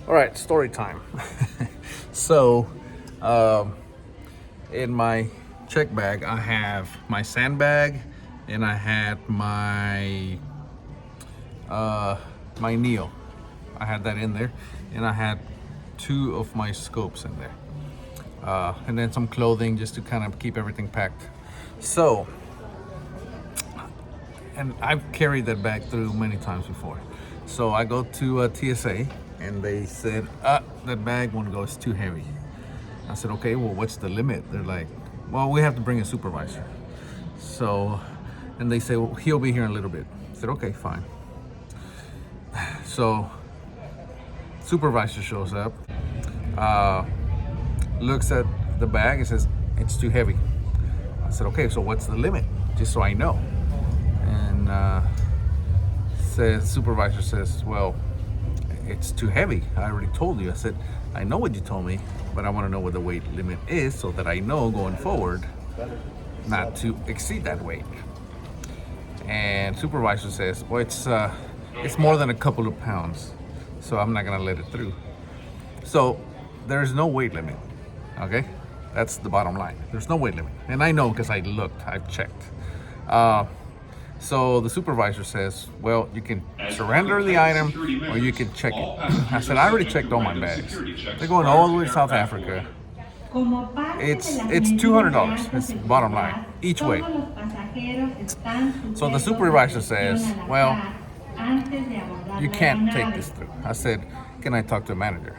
All right, story time. So, in my check bag, I have my sandbag, and I had my Neo. I had that in there, and I had two of my scopes in there, and then some clothing just to kind of keep everything packed. So, and I've carried that bag through many times before. So I go to TSA, and they said, that bag won't go, it's too heavy. I said, okay, well, what's the limit? They're like, well, we have to bring a supervisor. So, and they say, well, he'll be here in a little bit. I said, okay, fine. So, supervisor shows up, looks at the bag and says, it's too heavy. I said, okay, so what's the limit? Just so I know. And supervisor says, well, it's too heavy. I already told you. I said, I know what you told me, but I want to know what the weight limit is so that I know going forward not to exceed that weight. And supervisor says, well, it's more than a couple of pounds, so I'm not gonna let it through. So there's no weight limit, okay? That's the bottom line. There's no weight limit. And I know because I looked, I've checked. So the supervisor says, well, you can surrender the item or you can check it. I said, I already checked all my bags. They're going all the way to South Africa. It's $200, it's bottom line, each way. So the supervisor says, well, you can't take this through. I said, can I talk to a manager?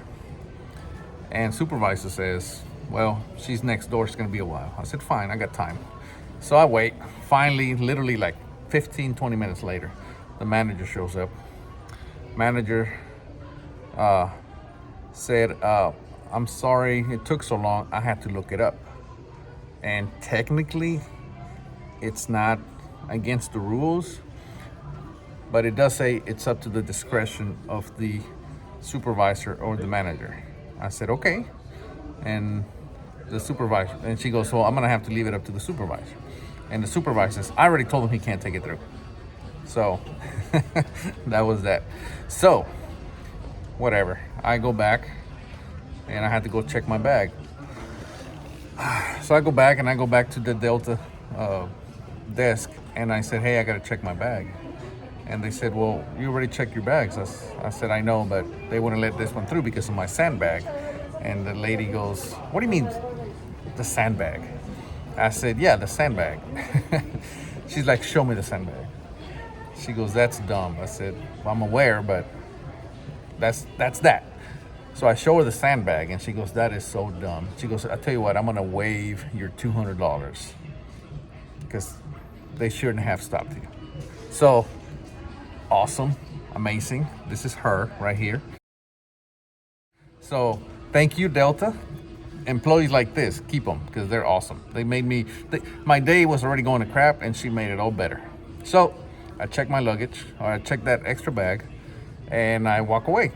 And supervisor says, well, she's next door, it's gonna be a while. I said, fine, I got time. So I wait. Finally, literally like 15, 20 minutes later, the manager shows up. Manager said, I'm sorry it took so long, I had to look it up. And technically, it's not against the rules, but it does say it's up to the discretion of the supervisor or the manager. I said, okay. And the supervisor, and she goes, well, I'm gonna have to leave it up to the supervisor. And the supervisor says, I already told him he can't take it through. So that was that. So whatever, I go back and I had to go check my bag. So I go back to the Delta desk, and I said, hey, I gotta check my bag. And they said, well, you already checked your bags. I said, I know, but they wouldn't let this one through because of my sandbag. And the lady goes, what do you mean the sandbag? I said, yeah, the sandbag. She's like, show me the sandbag. She goes, that's dumb. I said, well, I'm aware, but that's that. So I show her the sandbag, and she goes, that is so dumb. She goes, I tell you what, I'm gonna waive your $200 because they shouldn't have stopped you. So awesome, amazing. This is her right here. So thank you, Delta. Employees like this, keep them because they're awesome. They made me, my day was already going to crap, and she made it all better. So I check my luggage, or I check that extra bag, and I walk away.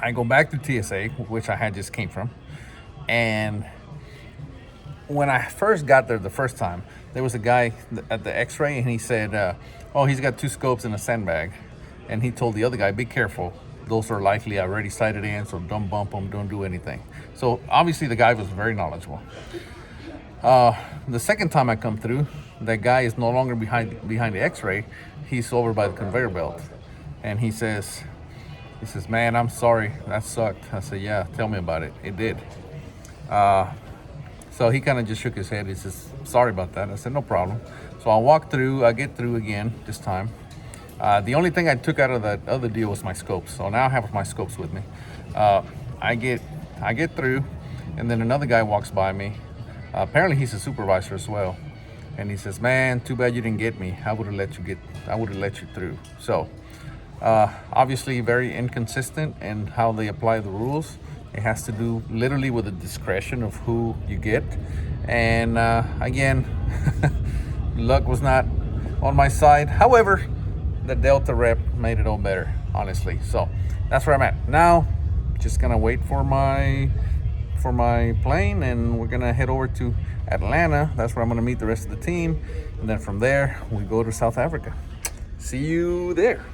I go back to TSA, which I had just came from, and when I first got there the first time, there was a guy at the x-ray, and he said, oh, he's got two scopes and a sandbag, and he told the other guy, be careful. Those are likely already sighted in, so don't bump them, don't do anything. So obviously the guy was very knowledgeable. The second time I come through, that guy is no longer behind the x-ray. He's over by the conveyor belt. And he says, man, I'm sorry, that sucked. I said, yeah, tell me about it. It did. So he kind of just shook his head. He says, sorry about that. I said, no problem. So I get through again this time. The only thing I took out of that other deal was my scopes. So now I have my scopes with me. I get through, and then another guy walks by me. Apparently he's a supervisor as well. And he says, man, too bad you didn't get me. I would have let you through. So obviously very inconsistent in how they apply the rules. It has to do literally with the discretion of who you get. And again, luck was not on my side. However, the Delta rep made it all better, honestly. So that's where I'm at now. Just gonna wait for my plane, and we're gonna head over to Atlanta. That's where I'm gonna meet the rest of the team, and then from there we go to South Africa. See you there.